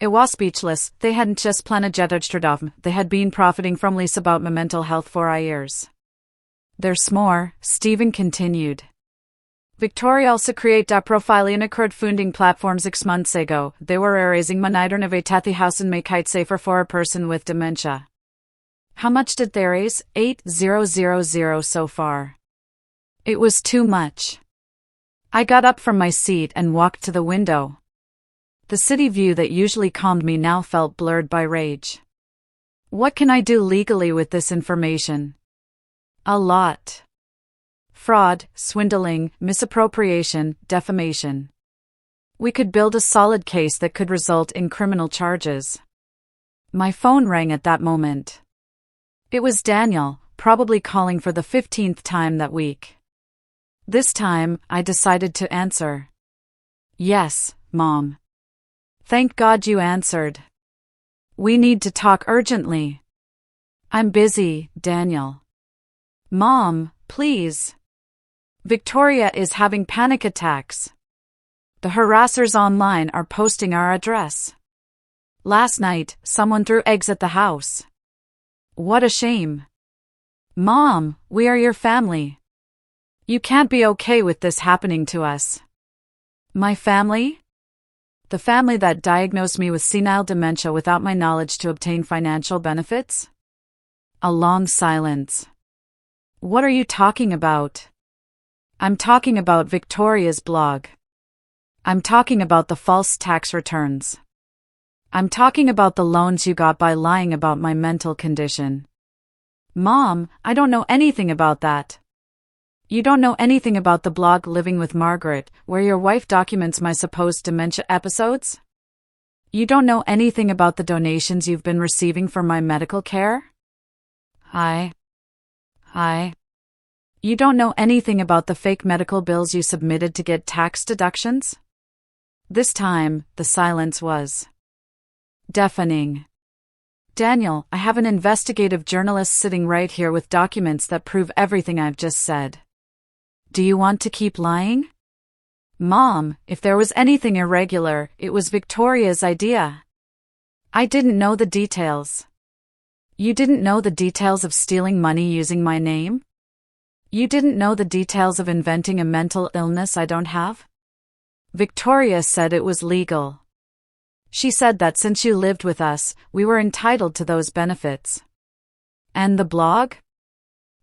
It was speechless. They hadn't just planejat, they had been profiting from lease about my mental health for years. There's more, Stephen continued. Victoria also created a profile in a crowdfunding platform 6 months ago. They were raising money to renovate the house and make it safer for a person with dementia. How much did they raise? 8,000 so far. It was too much. I got up from my seat and walked to the window. The city view that usually calmed me now felt blurred by rage. What can I do legally with this information? A lot. Fraud, swindling, misappropriation, defamation. We could build a solid case that could result in criminal charges. My phone rang at that moment. It was Daniel, probably calling for the 15th time that week. This time, I decided to answer. Yes, Mom. Thank God you answered. We need to talk urgently. I'm busy, Daniel. Mom, please. Victoria is having panic attacks. The harassers online are posting our address. Last night, someone threw eggs at the house. What a shame. Mom, we are your family. You can't be okay with this happening to us. My family? The family that diagnosed me with senile dementia without my knowledge to obtain financial benefits? A long silence. What are you talking about? I'm talking about Victoria's blog. I'm talking about the false tax returns. I'm talking about the loans you got by lying about my mental condition. Mom, I don't know anything about that. You don't know anything about the blog Living with Margaret, where your wife documents my supposed dementia episodes? You don't know anything about the donations you've been receiving for my medical care? Hi. You don't know anything about the fake medical bills you submitted to get tax deductions? This time, the silence was deafening. Daniel, I have an investigative journalist sitting right here with documents that prove everything I've just said. Do you want to keep lying? Mom, if there was anything irregular, it was Victoria's idea. I didn't know the details. You didn't know the details of stealing money using my name? You didn't know the details of inventing a mental illness I don't have? Victoria said it was legal. She said that since you lived with us, we were entitled to those benefits. And the blog?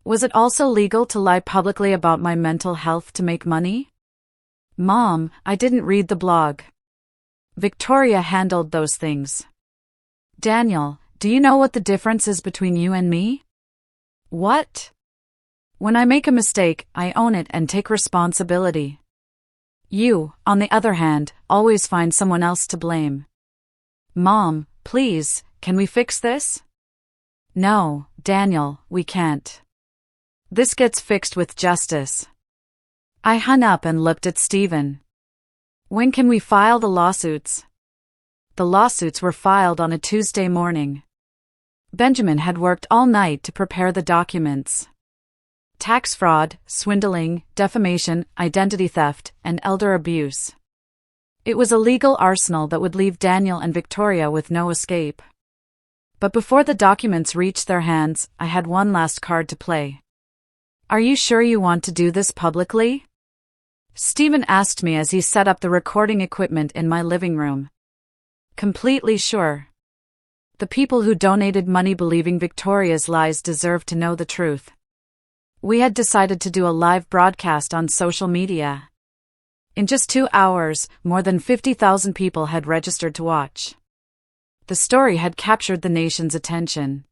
Was it also legal to lie publicly about my mental health to make money? Mom, I didn't read the blog. Victoria handled those things. Daniel, do you know what the difference is between you and me? What? When I make a mistake, I own it and take responsibility. You, on the other hand, always find someone else to blame. Mom, please, can we fix this? No, Daniel, we can't. This gets fixed with justice. I hung up and looked at Stephen. When can we file the lawsuits? The lawsuits were filed on a Tuesday morning. Benjamin had worked all night to prepare the documents. Tax fraud, swindling, defamation, identity theft, and elder abuse. It was a legal arsenal that would leave Daniel and Victoria with no escape. But before the documents reached their hands, I had one last card to play. Are you sure you want to do this publicly? Stephen asked me as he set up the recording equipment in my living room. Completely sure. The people who donated money believing Victoria's lies deserve to know the truth. We had decided to do a live broadcast on social media. In just 2 hours, more than 50,000 people had registered to watch. The story had captured the nation's attention.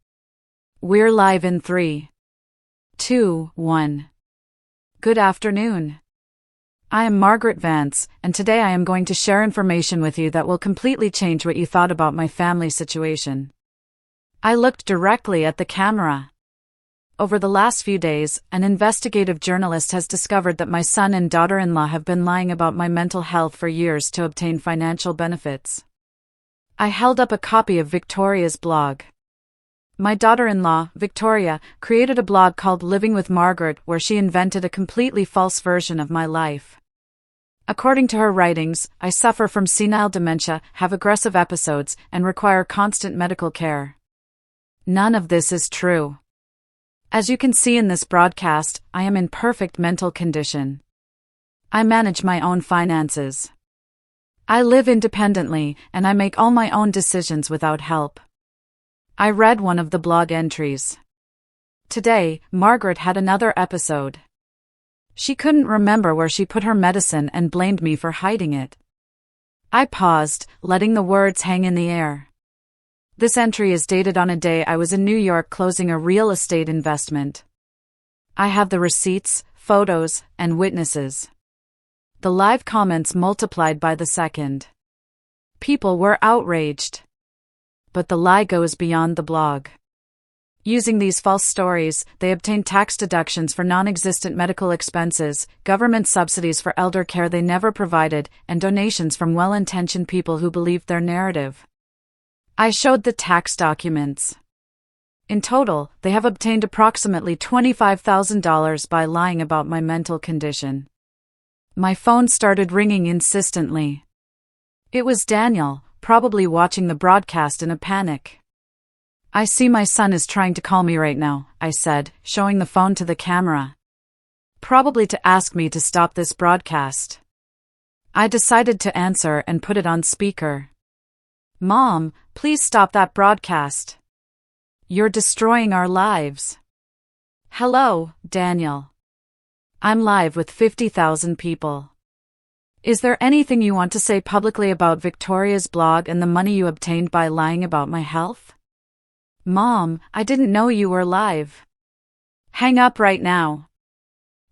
We're live in 3, 2, 1. Good afternoon. I am Margaret Vance, and today I am going to share information with you that will completely change what you thought about my family situation. I looked directly at the camera. Over the last few days, an investigative journalist has discovered that my son and daughter-in-law have been lying about my mental health for years to obtain financial benefits. I held up a copy of Victoria's blog. My daughter-in-law, Victoria, created a blog called Living with Margaret where she invented a completely false version of my life. According to her writings, I suffer from senile dementia, have aggressive episodes, and require constant medical care. None of this is true. As you can see in this broadcast, I am in perfect mental condition. I manage my own finances. I live independently, and I make all my own decisions without help. I read one of the blog entries. Today, Margaret had another episode. She couldn't remember where she put her medicine and blamed me for hiding it. I paused, letting the words hang in the air. This entry is dated on a day I was in New York closing a real estate investment. I have the receipts, photos, and witnesses. The live comments multiplied by the second. People were outraged. But the lie goes beyond the blog. Using these false stories, they obtained tax deductions for non-existent medical expenses, government subsidies for elder care they never provided, and donations from well-intentioned people who believed their narrative. I showed the tax documents. In total, they have obtained approximately $25,000 by lying about my mental condition. My phone started ringing insistently. It was Daniel, probably watching the broadcast in a panic. I see my son is trying to call me right now, I said, showing the phone to the camera. Probably to ask me to stop this broadcast. I decided to answer and put it on speaker. Mom, please stop that broadcast. You're destroying our lives. Hello, Daniel. I'm live with 50,000 people. Is there anything you want to say publicly about Victoria's blog and the money you obtained by lying about my health? Mom, I didn't know you were live. Hang up right now.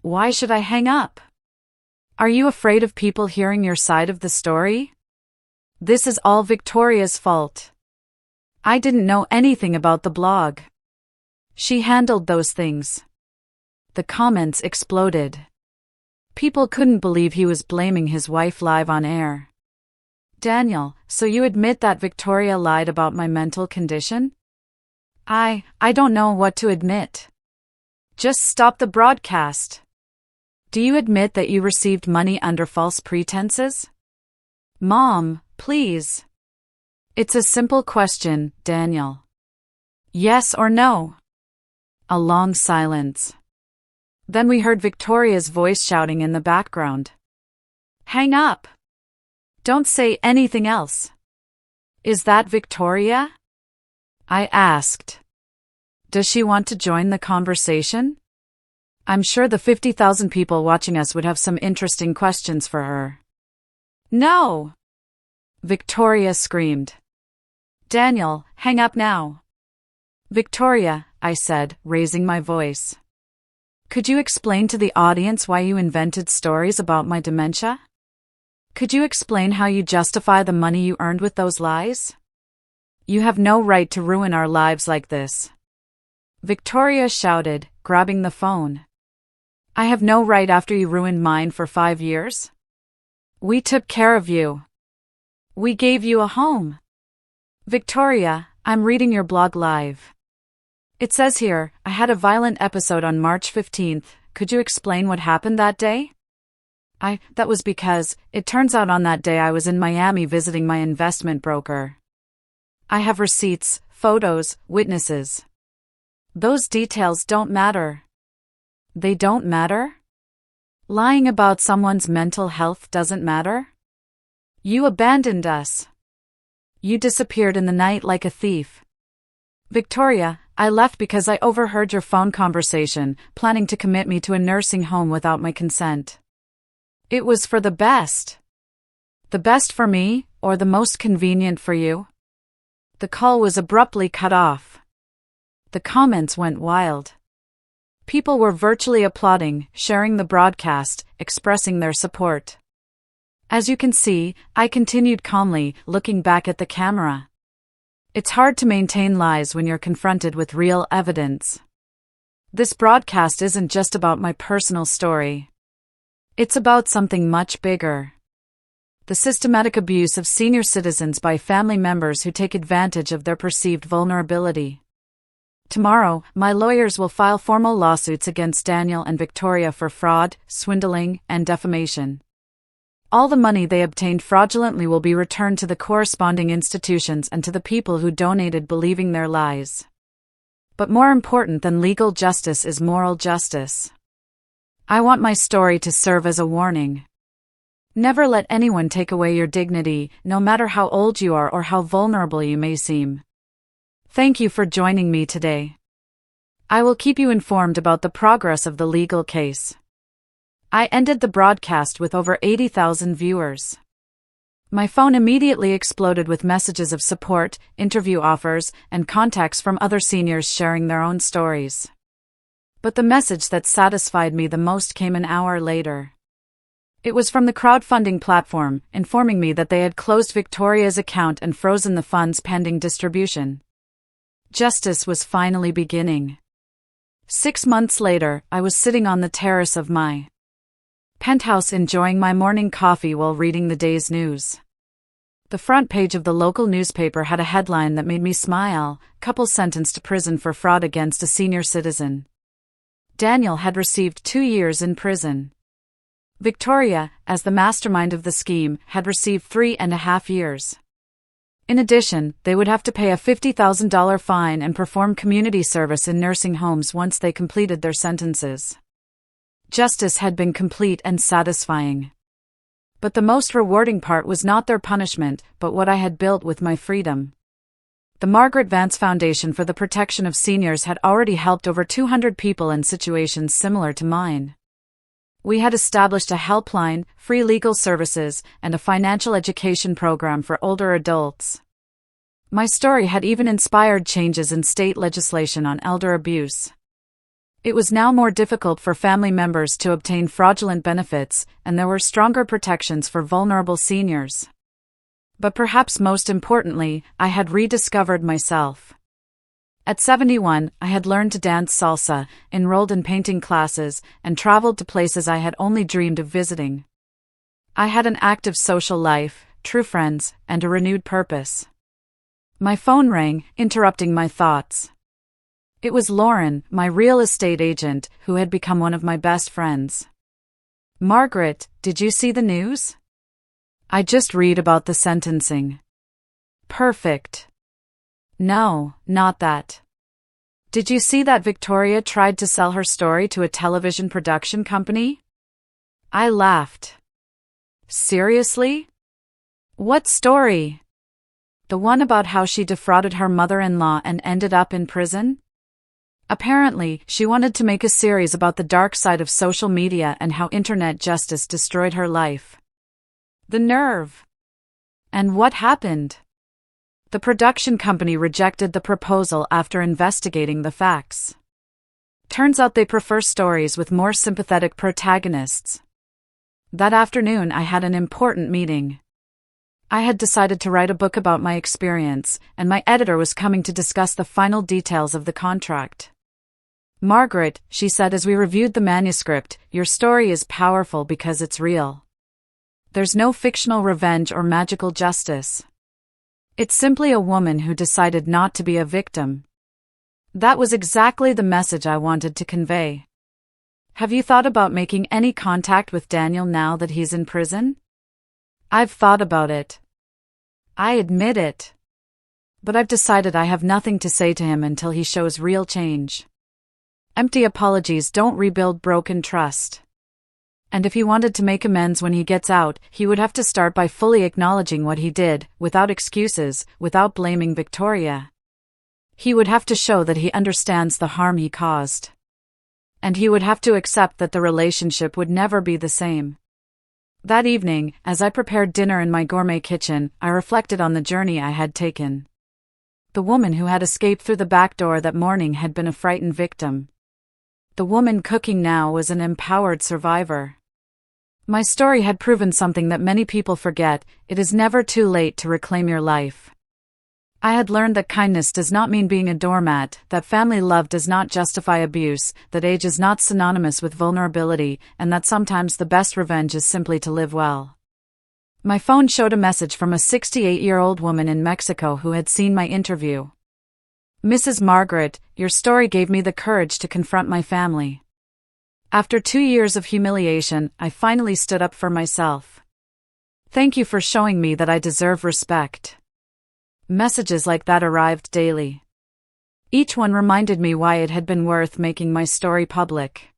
Why should I hang up? Are you afraid of people hearing your side of the story? This is all Victoria's fault. I didn't know anything about the blog. She handled those things. The comments exploded. People couldn't believe he was blaming his wife live on air. Daniel, so you admit that Victoria lied about my mental condition? I don't know what to admit. Just stop the broadcast. Do you admit that you received money under false pretenses? Mom, please. It's a simple question, Daniel. Yes or no? A long silence. Then we heard Victoria's voice shouting in the background. Hang up. Don't say anything else. Is that Victoria? I asked. Does she want to join the conversation? I'm sure the 50,000 people watching us would have some interesting questions for her. No! Victoria screamed. Daniel, hang up now. Victoria, I said, raising my voice. Could you explain to the audience why you invented stories about my dementia? Could you explain how you justify the money you earned with those lies? You have no right to ruin our lives like this. Victoria shouted, grabbing the phone. I have no right after you ruined mine for 5 years? We took care of you. We gave you a home. Victoria, I'm reading your blog live. It says here, I had a violent episode on March 15th. Could you explain what happened that day? That was because, it turns out on that day I was in Miami visiting my investment broker. I have receipts, photos, witnesses. Those details don't matter. They don't matter? Lying about someone's mental health doesn't matter? You abandoned us. You disappeared in the night like a thief. Victoria, I left because I overheard your phone conversation, planning to commit me to a nursing home without my consent. It was for the best. The best for me, or the most convenient for you? The call was abruptly cut off. The comments went wild. People were virtually applauding, sharing the broadcast, expressing their support. As you can see, I continued calmly, looking back at the camera. It's hard to maintain lies when you're confronted with real evidence. This broadcast isn't just about my personal story. It's about something much bigger. The systematic abuse of senior citizens by family members who take advantage of their perceived vulnerability. Tomorrow, my lawyers will file formal lawsuits against Daniel and Victoria for fraud, swindling, and defamation. All the money they obtained fraudulently will be returned to the corresponding institutions and to the people who donated believing their lies. But more important than legal justice is moral justice. I want my story to serve as a warning. Never let anyone take away your dignity, no matter how old you are or how vulnerable you may seem. Thank you for joining me today. I will keep you informed about the progress of the legal case. I ended the broadcast with over 80,000 viewers. My phone immediately exploded with messages of support, interview offers, and contacts from other seniors sharing their own stories. But the message that satisfied me the most came an hour later. It was from the crowdfunding platform, informing me that they had closed Victoria's account and frozen the funds pending distribution. Justice was finally beginning. 6 months later, I was sitting on the terrace of my penthouse enjoying my morning coffee while reading the day's news. The front page of the local newspaper had a headline that made me smile: couple sentenced to prison for fraud against a senior citizen. Daniel had received 2 years in prison. Victoria, as the mastermind of the scheme, had received 3.5 years. In addition, they would have to pay a $50,000 fine and perform community service in nursing homes once they completed their sentences. Justice had been complete and satisfying. But the most rewarding part was not their punishment, but what I had built with my freedom. The Margaret Vance Foundation for the Protection of Seniors had already helped over 200 people in situations similar to mine. We had established a helpline, free legal services, and a financial education program for older adults. My story had even inspired changes in state legislation on elder abuse. It was now more difficult for family members to obtain fraudulent benefits, and there were stronger protections for vulnerable seniors. But perhaps most importantly, I had rediscovered myself. At 71, I had learned to dance salsa, enrolled in painting classes, and traveled to places I had only dreamed of visiting. I had an active social life, true friends, and a renewed purpose. My phone rang, interrupting my thoughts. It was Lauren, my real estate agent, who had become one of my best friends. "Margaret, did you see the news?" "I just read about the sentencing." "Perfect." "No, not that. Did you see that Victoria tried to sell her story to a television production company?" I laughed. "Seriously? What story?" "The one about how she defrauded her mother-in-law and ended up in prison?" Apparently, she wanted to make a series about the dark side of social media and how internet justice destroyed her life. The nerve! And what happened? The production company rejected the proposal after investigating the facts. Turns out they prefer stories with more sympathetic protagonists. That afternoon I had an important meeting. I had decided to write a book about my experience, and my editor was coming to discuss the final details of the contract. "Margaret," she said as we reviewed the manuscript, "your story is powerful because it's real. There's no fictional revenge or magical justice. It's simply a woman who decided not to be a victim." That was exactly the message I wanted to convey. Have you thought about making any contact with Daniel now that he's in prison? I've thought about it. I admit it. But I've decided I have nothing to say to him until he shows real change. Empty apologies don't rebuild broken trust. And if he wanted to make amends when he gets out, he would have to start by fully acknowledging what he did, without excuses, without blaming Victoria. He would have to show that he understands the harm he caused. And he would have to accept that the relationship would never be the same. That evening, as I prepared dinner in my gourmet kitchen, I reflected on the journey I had taken. The woman who had escaped through the back door that morning had been a frightened victim. The woman cooking now was an empowered survivor. My story had proven something that many people forget: it is never too late to reclaim your life. I had learned that kindness does not mean being a doormat, that family love does not justify abuse, that age is not synonymous with vulnerability, and that sometimes the best revenge is simply to live well. My phone showed a message from a 68-year-old woman in Mexico who had seen my interview. "Mrs. Margaret, your story gave me the courage to confront my family. After 2 years of humiliation, I finally stood up for myself. Thank you for showing me that I deserve respect." Messages like that arrived daily. Each one reminded me why it had been worth making my story public.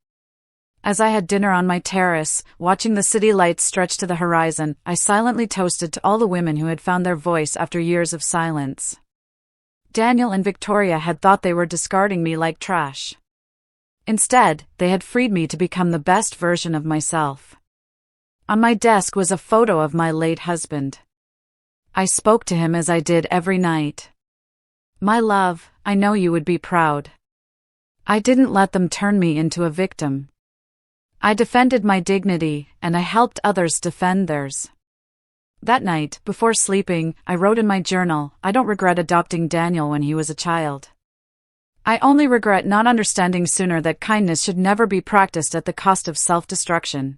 As I had dinner on my terrace, watching the city lights stretch to the horizon, I silently toasted to all the women who had found their voice after years of silence. Daniel and Victoria had thought they were discarding me like trash. Instead, they had freed me to become the best version of myself. On my desk was a photo of my late husband. I spoke to him as I did every night. "My love, I know you would be proud. I didn't let them turn me into a victim. I defended my dignity, and I helped others defend theirs." That night, before sleeping, I wrote in my journal, "I don't regret adopting Daniel when he was a child. I only regret not understanding sooner that kindness should never be practiced at the cost of self-destruction."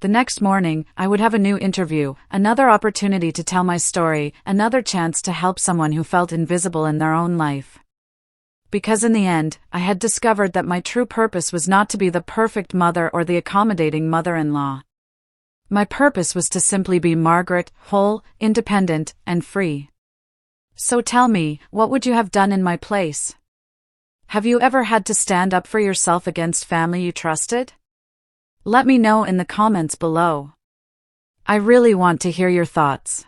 The next morning, I would have a new interview, another opportunity to tell my story, another chance to help someone who felt invisible in their own life. Because in the end, I had discovered that my true purpose was not to be the perfect mother or the accommodating mother-in-law. My purpose was to simply be Margaret, whole, independent, and free. So tell me, what would you have done in my place? Have you ever had to stand up for yourself against family you trusted? Let me know in the comments below. I really want to hear your thoughts.